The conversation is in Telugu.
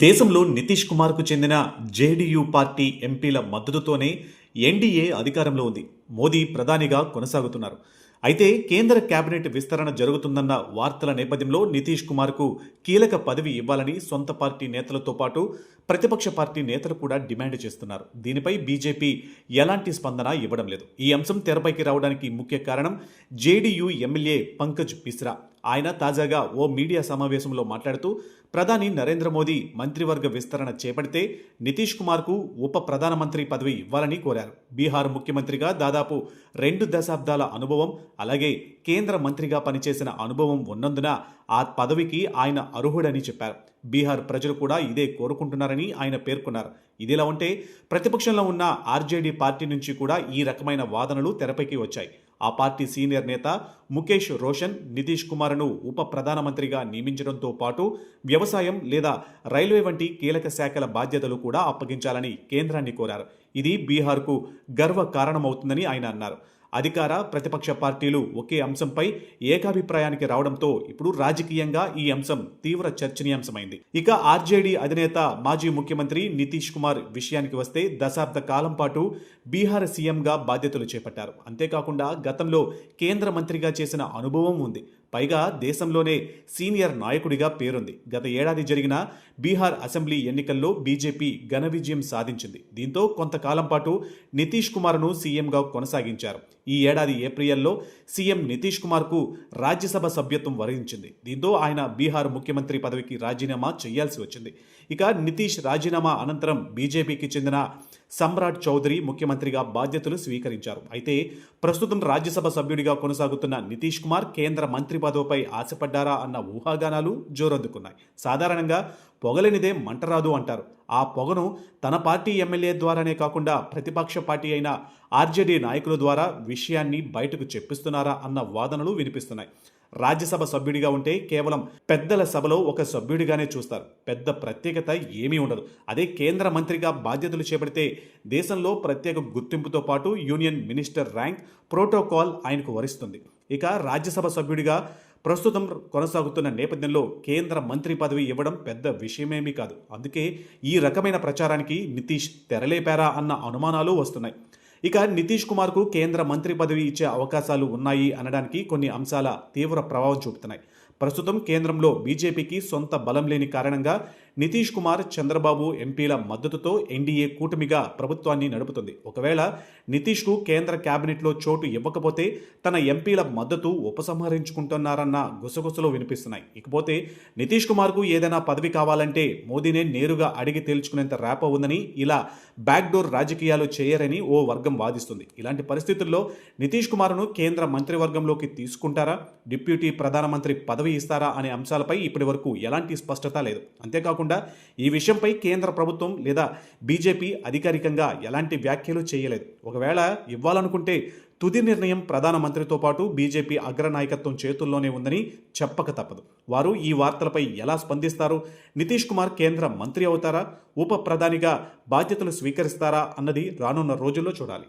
దేశంలో నితీష్ కుమార్కు చెందిన జేడీయూ పార్టీ ఎంపీల మద్దతుతోనే ఎన్డీఏ అధికారంలో ఉంది. మోదీ ప్రధానిగా కొనసాగుతున్నారు. అయితే కేంద్ర కేబినెట్ విస్తరణ జరుగుతుందన్న వార్తల నేపథ్యంలో నితీష్ కుమార్కు కీలక పదవి ఇవ్వాలని సొంత పార్టీ నేతలతో పాటు ప్రతిపక్ష పార్టీ నేతలు కూడా డిమాండ్ చేస్తున్నారు. దీనిపై బీజేపీ ఎలాంటి స్పందన ఇవ్వడం లేదు. ఈ అంశం తెరపైకి రావడానికి ముఖ్య కారణం జేడీయూ ఎమ్మెల్యే పంకజ్ మిశ్రా. ఆయన తాజాగా ఓ మీడియా సమావేశంలో మాట్లాడుతూ ప్రధాని నరేంద్ర మోదీ మంత్రివర్గ విస్తరణ చేపడితే నితీష్ కుమార్కు ఉప ప్రధానమంత్రి పదవి ఇవ్వాలని కోరారు. బీహార్ ముఖ్యమంత్రిగా దాదాపు 2 దశాబ్దాల అనుభవం, అలాగే కేంద్ర మంత్రిగా పనిచేసిన అనుభవం ఉన్నందున ఆ పదవికి ఆయన అర్హుడని చెప్పారు. బీహార్ ప్రజలు కూడా ఇదే కోరుకుంటున్నారని ఆయన పేర్కొన్నారు. ఇదిలా ఉంటే ప్రతిపక్షంలో ఉన్న ఆర్జేడీ పార్టీ నుంచి కూడా ఈ రకమైన వాదనలు తెరపైకి వచ్చాయి. ఆ పార్టీ సీనియర్ నేత ముఖేష్ రోషన్ నితీష్ కుమార్ను ఉప ప్రధానమంత్రిగా నియమించడంతో పాటు వ్యవసాయం లేదా రైల్వే వంటి కీలక శాఖల బాధ్యతలు కూడా అప్పగించాలని కేంద్రాన్ని కోరారు. ఇది బీహార్కు గర్వ కారణమవుతుందని ఆయన అన్నారు. అధికార ప్రతిపక్ష పార్టీలు ఒకే అంశంపై ఏకాభిప్రాయానికి రావడంతో ఇప్పుడు రాజకీయంగా ఈ అంశం తీవ్ర చర్చనీయాంశమైంది. ఇక ఆర్జేడీ అధినేత మాజీ ముఖ్యమంత్రి నితీష్ కుమార్ విషయానికి వస్తే దశాబ్ద కాలం పాటు బీహార్ సీఎంగా బాధ్యతలు చేపట్టారు. అంతేకాకుండా గతంలో కేంద్ర మంత్రిగా చేసిన అనుభవం ఉంది. పైగా దేశంలోనే సీనియర్ నాయకుడిగా పేరుంది. గత ఏడాది జరిగిన బీహార్ అసెంబ్లీ ఎన్నికల్లో బీజేపీ ఘన విజయం సాధించింది. దీంతో కొంతకాలం పాటు నితీష్ కుమార్ను సీఎంగా కొనసాగించారు. ఈ ఏడాది ఏప్రిల్లో సీఎం నితీష్ కుమార్కు రాజ్యసభ సభ్యత్వం వరించింది. దీంతో ఆయన బీహార్ ముఖ్యమంత్రి పదవికి రాజీనామా చేయాల్సి వచ్చింది. ఇక నితీష్ రాజీనామా అనంతరం బీజేపీకి చెందిన సమ్రాట్ చౌదరి ముఖ్యమంత్రిగా బాధ్యతలు స్వీకరించారు. అయితే ప్రస్తుతం రాజ్యసభ సభ్యుడిగా కొనసాగుతున్న నితీష్ కుమార్ కేంద్ర మంత్రి పదవిపై ఆశపడ్డారా అన్న ఊహాగానాలు జోరందుకున్నాయి. సాధారణంగా పొగలేనిదే మంటరాదు అంటారు. ఆ పొగను తన పార్టీ ఎమ్మెల్యే ద్వారానే కాకుండా ప్రతిపక్ష పార్టీ అయిన ఆర్జేడీ నాయకుల ద్వారా విషయాన్ని బయటకు చెప్పిస్తున్నారా అన్న వాదనలు వినిపిస్తున్నాయి. రాజ్యసభ సభ్యుడిగా ఉంటే కేవలం పెద్దల సభలో ఒక సభ్యుడిగానే చూస్తారు. పెద్ద ప్రత్యేకత ఏమీ ఉండదు. అదే కేంద్ర మంత్రిగా బాధ్యతలు చేపడితే దేశంలో ప్రత్యేక గుర్తింపుతో పాటు యూనియన్ మినిస్టర్ ర్యాంక్, ప్రోటోకాల్ ఆయనకు వరిస్తుంది. ఇక రాజ్యసభ సభ్యుడిగా ప్రస్తుతం కొనసాగుతున్న నేపథ్యంలో కేంద్ర మంత్రి పదవి ఇవ్వడం పెద్ద విషయమేమీ కాదు. అందుకే ఈ రకమైన ప్రచారానికి నితీష్ తెరలేపారా అన్న అనుమానాలు వస్తున్నాయి. ఇక నితీష్ కుమార్కు కేంద్ర మంత్రి పదవి ఇచ్చే అవకాశాలు ఉన్నాయి అనడానికి కొన్ని అంశాల తీవ్ర ప్రభావం చూపుతున్నాయి. ప్రస్తుతం కేంద్రంలో బీజేపీకి సొంత బలం లేని కారణంగా నితీష్ కుమార్, చంద్రబాబు ఎంపీల మద్దతుతో ఎన్డీఏ కూటమిగా ప్రభుత్వాన్ని నడుపుతుంది. ఒకవేళ నితీష్కు కేంద్ర కేబినెట్లో చోటు ఇవ్వకపోతే తన ఎంపీల మద్దతు ఉపసంహరించుకుంటున్నారన్న గుసగుసలు వినిపిస్తున్నాయి. ఇకపోతే నితీష్ కుమార్కు ఏదైనా పదవి కావాలంటే మోదీనే నేరుగా అడిగి తేల్చుకునేంత ర్యాపో ఉందని, ఇలా బ్యాక్డోర్ రాజకీయాలు చేయరని ఓ వర్గం వాదిస్తుంది. ఇలాంటి పరిస్థితుల్లో నితీష్ కుమార్ను కేంద్ర మంత్రివర్గంలోకి తీసుకుంటారా, డిప్యూటీ ప్రధానమంత్రి పదవి ఇస్తారా అనే అంశాలపై ఇప్పటి వరకు ఎలాంటి స్పష్టత లేదు. అంతేకాకుండా ఈ విషయంపై కేంద్ర ప్రభుత్వం లేదా బీజేపీ అధికారికంగా ఎలాంటి వ్యాఖ్యలు చేయలేదు. ఒకవేళ ఇవ్వాలనుకుంటే తుది నిర్ణయం ప్రధానమంత్రితో పాటు బీజేపీ అగ్రనాయకత్వం చేతుల్లోనే ఉందని చెప్పక తప్పదు. వారు ఈ వార్తలపై ఎలా స్పందిస్తారు? నితీష్ కుమార్ కేంద్ర మంత్రి అవుతారా, ఉప ప్రధానిగా బాధ్యతలు స్వీకరిస్తారా అన్నది రానున్న రోజుల్లో చూడాలి.